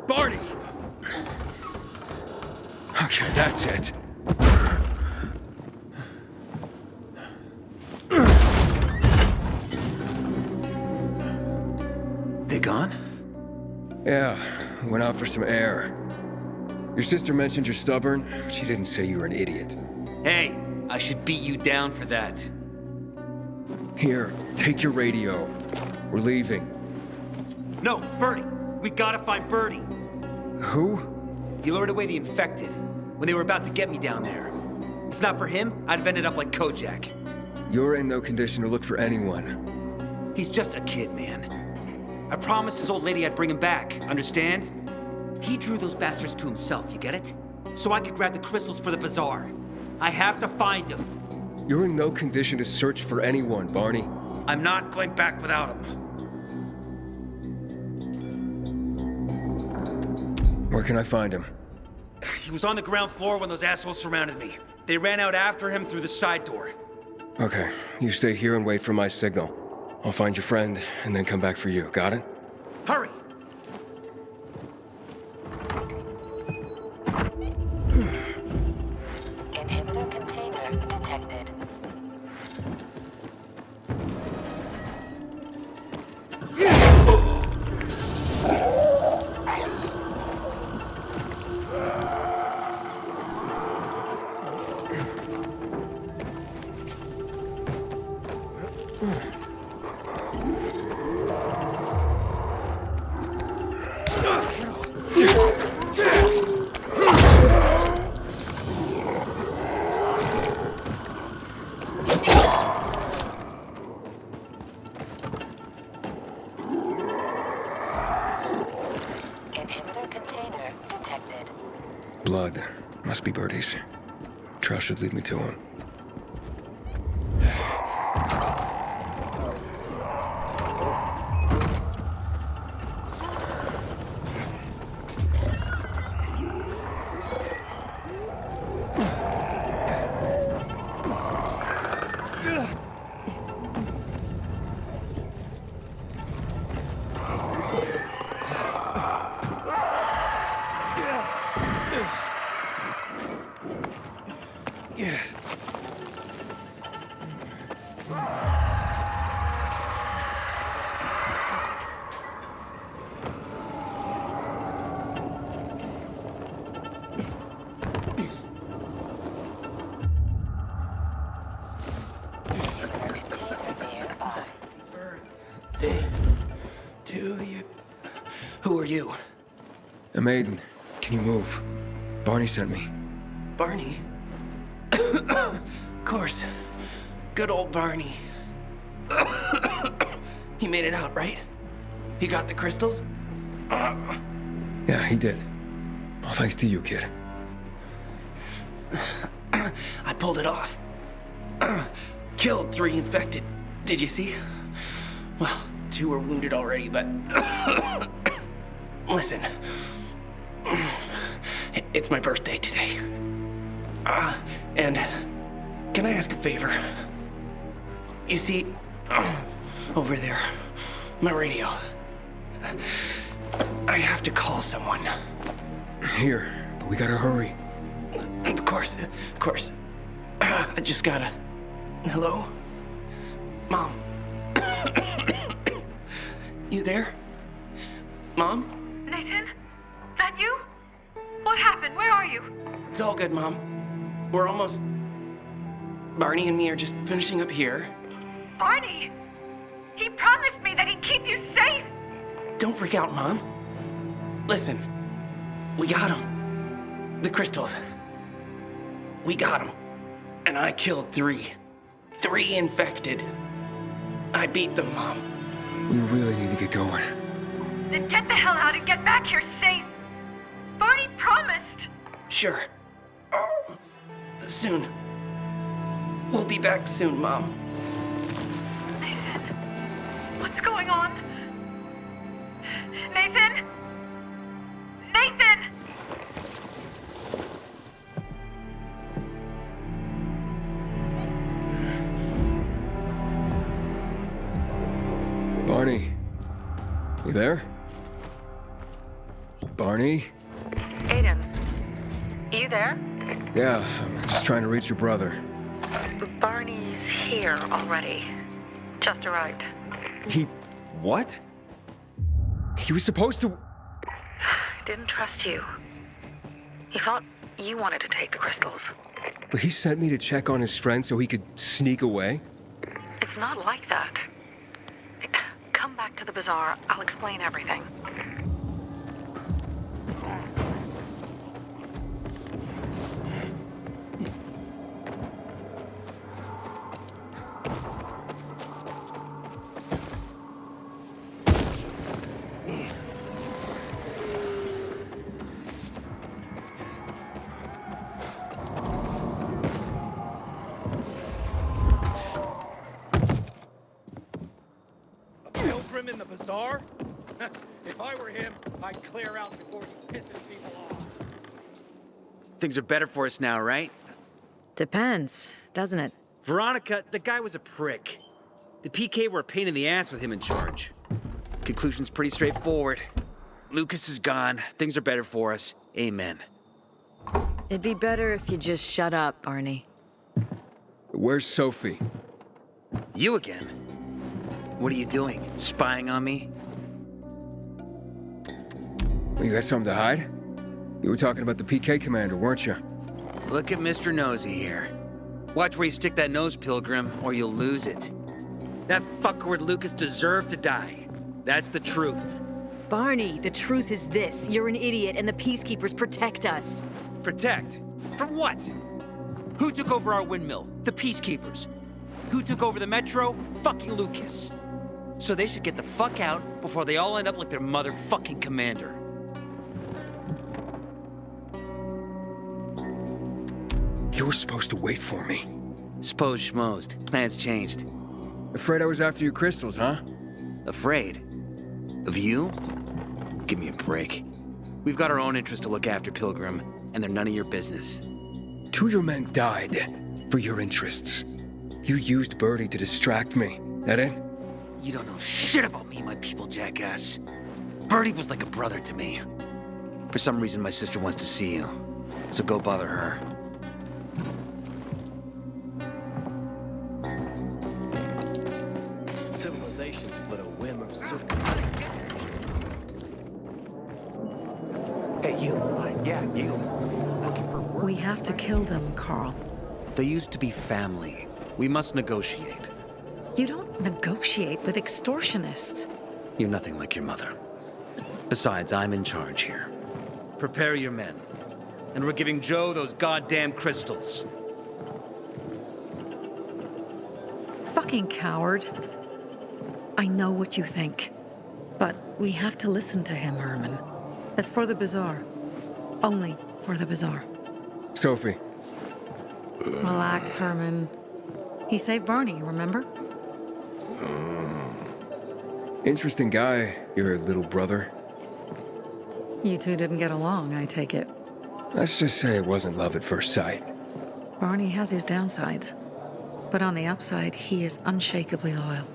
Barney! Okay, that's it. They gone? Yeah, went out for some air. Your sister mentioned you're stubborn. She didn't say you were an idiot. Hey, I should beat you down for that. Here, take your radio. We're leaving. No, Birdie! We gotta find Birdie! Who? He lured away the infected when they were about to get me down there. If not for him, I'd have ended up like Kojak. You're in no condition to look for anyone. He's just a kid, man. I promised his old lady I'd bring him back, understand? He drew those bastards to himself, you get it? So I could grab the crystals for the bazaar. I have to find him. You're in no condition to search for anyone, Barney. I'm not going back without him. Where can I find him? He was on the ground floor when those assholes surrounded me. They ran out after him through the side door. Okay, you stay here and wait for my signal. I'll find your friend and then come back for you. Got it? Hurry! Inhibitor container detected. Blood. Must be Birdie's. Trail should lead me to him. Who are you? A maiden. Can you move? Barney sent me. Barney? Of course. Good old Barney. He made it out, right? He got the crystals? Yeah, he did. All thanks to you, kid. I pulled it off. Killed 3 infected. Did you see? Well, 2 are wounded already, but... Listen. It's my birthday today. And can I ask a favor? You see, over there, my radio. I have to call someone. Here, but we gotta hurry. Of course. I just gotta... Hello? Mom? You there? Mom? Nathan? That you? What happened? Where are you? It's all good, Mom. We're almost... Barney and me are just finishing up here. Barney! He promised me that he'd keep you safe! Don't freak out, Mom. Listen. We got him. The crystals. We got him. And I killed 3. 3 infected. I beat them, Mom. We really need to get going. Then get the hell out and get back here safe! Barney promised! Sure. Soon. We'll be back soon, Mom. Nathan? What's going on? Nathan? Nathan! Barney. You there? Barney? Aiden. You there? Yeah, I'm just trying to reach your brother. Barney's here already. Just arrived. He... what? He was supposed to... Didn't trust you. He thought you wanted to take the crystals. But he sent me to check on his friend so he could sneak away? It's not like that. Come back to the bazaar. I'll explain everything. Pilgrim in the bazaar? If I were him, I'd clear out before he's pissing people off. Things are better for us now, right? Depends, doesn't it? Veronica, the guy was a prick. The PK were a pain in the ass with him in charge. Conclusion's pretty straightforward. Lucas is gone. Things are better for us. Amen. It'd be better if you just shut up, Barney. Where's Sophie? You again? What are you doing? Spying on me? You got something to hide? You were talking about the PK commander, weren't you? Look at Mr. Nosy here. Watch where you stick that nose, Pilgrim, or you'll lose it. That fuckward Lucas deserved to die. That's the truth. Barney, the truth is this. You're an idiot and the Peacekeepers protect us. Protect? From what? Who took over our windmill? The Peacekeepers. Who took over the Metro? Fucking Lucas. So they should get the fuck out before they all end up like their motherfucking commander. You were supposed to wait for me. Suppose schmozed. Plans changed. Afraid I was after your crystals, huh? Afraid? Of you? Give me a break. We've got our own interests to look after, Pilgrim, and they're none of your business. 2 of your men died for your interests. You used Birdie to distract me. That it? You don't know shit about me, my people, jackass. Birdie was like a brother to me. For some reason, my sister wants to see you. So go bother her. Civilization's but a whim of circus. Hey, you. Yeah, you. Looking for work? We have to kill them, Carl. They used to be family. We must negotiate. You don't negotiate with extortionists. You're nothing like your mother. Besides, I'm in charge here. Prepare your men. And we're giving Joe those goddamn crystals. Fucking coward. I know what you think. But we have to listen to him, Herman. It's for the bazaar. Only for the bazaar. Sophie. Relax, Herman. He saved Barney, remember? Interesting guy, your little brother. You two didn't get along, I take it. Let's just say it wasn't love at first sight. Barney has his downsides. But on the upside, he is unshakably loyal.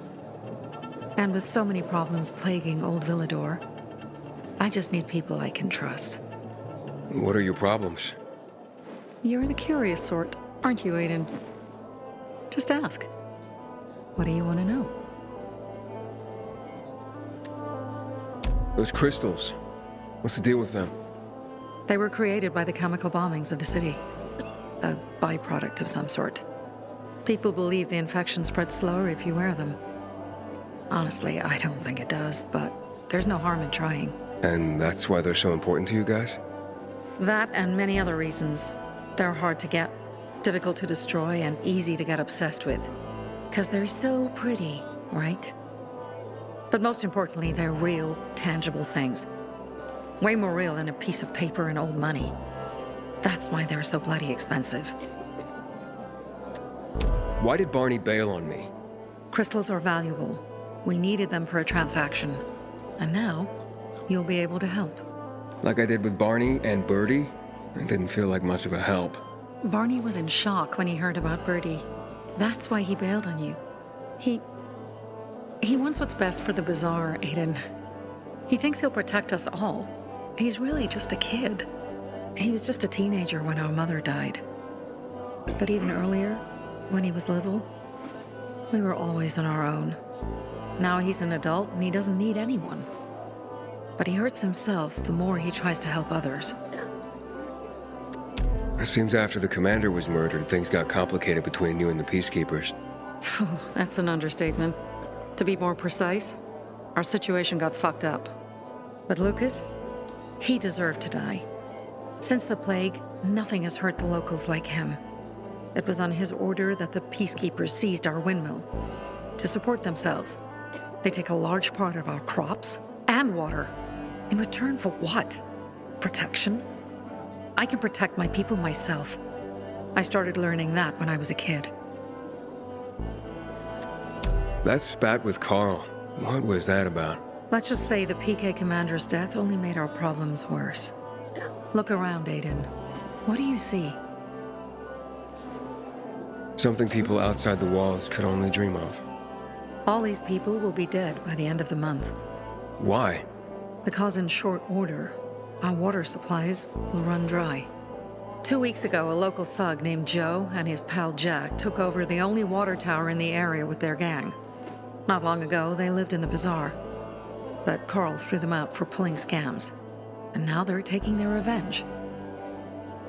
And with so many problems plaguing old Villador, I just need people I can trust. What are your problems? You're the curious sort, aren't you, Aiden? Just ask. What do you want to know? Those crystals. What's the deal with them? They were created by the chemical bombings of the city. A byproduct of some sort. People believe the infection spreads slower if you wear them. Honestly, I don't think it does, but there's no harm in trying. And that's why they're so important to you guys? That and many other reasons. They're hard to get, difficult to destroy, and easy to get obsessed with. 'Cause they're so pretty, right? But most importantly, they're real, tangible things. Way more real than a piece of paper and old money. That's why they're so bloody expensive. Why did Barney bail on me? Crystals are valuable. We needed them for a transaction. And now, you'll be able to help. Like I did with Barney and Birdie? It didn't feel like much of a help. Barney was in shock when he heard about Birdie. That's why he bailed on you. He wants what's best for the bazaar, Aiden. He thinks he'll protect us all. He's really just a kid. He was just a teenager when our mother died. But even earlier, when he was little, we were always on our own. Now he's an adult and he doesn't need anyone. But he hurts himself the more he tries to help others. It seems after the commander was murdered, things got complicated between you and the Peacekeepers. Oh, that's an understatement. To be more precise, our situation got fucked up. But Lucas, he deserved to die. Since the plague, nothing has hurt the locals like him. It was on his order that the Peacekeepers seized our windmill. To support themselves, they take a large part of our crops and water. In return for what? Protection? I can protect my people myself. I started learning that when I was a kid. That spat with Carl, what was that about? Let's just say the PK commander's death only made our problems worse. Look around, Aiden. What do you see? Something people outside the walls could only dream of. All these people will be dead by the end of the month. Why? Because in short order, our water supplies will run dry. 2 weeks ago, a local thug named Joe and his pal Jack took over the only water tower in the area with their gang. Not long ago, they lived in the bazaar. But Carl threw them out for pulling scams. And now they're taking their revenge.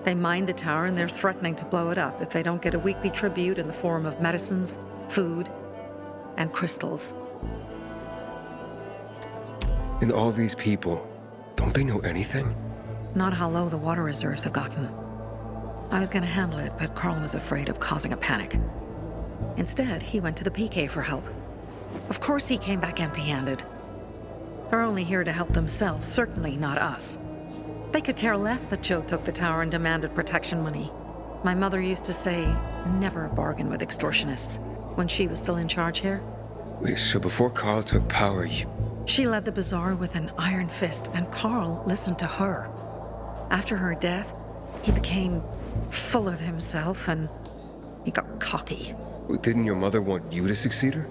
They mined the tower and they're threatening to blow it up if they don't get a weekly tribute in the form of medicines, food, and crystals. And all these people, don't they know anything? Not how low the water reserves have gotten. I was gonna handle it, but Carl was afraid of causing a panic. Instead, he went to the PK for help. Of course he came back empty-handed. They're only here to help themselves, certainly not us. They could care less that Joe took the tower and demanded protection money. My mother used to say, never bargain with extortionists, when she was still in charge here. Wait, so before Carl took power, She led the bazaar with an iron fist, and Carl listened to her. After her death, he became full of himself, and he got cocky. Didn't your mother want you to succeed her?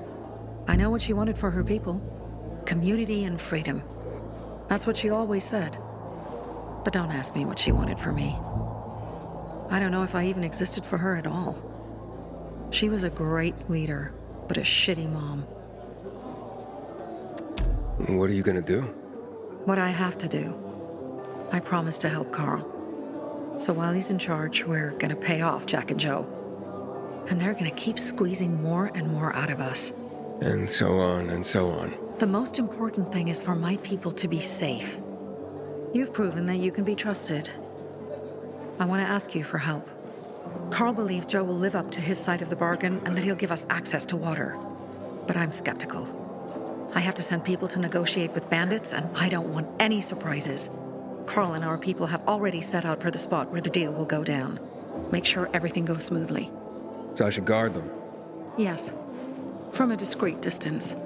I know what she wanted for her people. Community and freedom. That's what she always said. But don't ask me what she wanted for me. I don't know if I even existed for her at all. She was a great leader, but a shitty mom. What are you gonna do? What I have to do. I promised to help Carl. So while he's in charge, we're gonna pay off Jack and Joe. And they're gonna keep squeezing more and more out of us. And so on and so on. The most important thing is for my people to be safe. You've proven that you can be trusted. I want to ask you for help. Carl believes Joe will live up to his side of the bargain and that he'll give us access to water. But I'm skeptical. I have to send people to negotiate with bandits, and I don't want any surprises. Carl and our people have already set out for the spot where the deal will go down. Make sure everything goes smoothly. So I should guard them. Yes. From a discreet distance.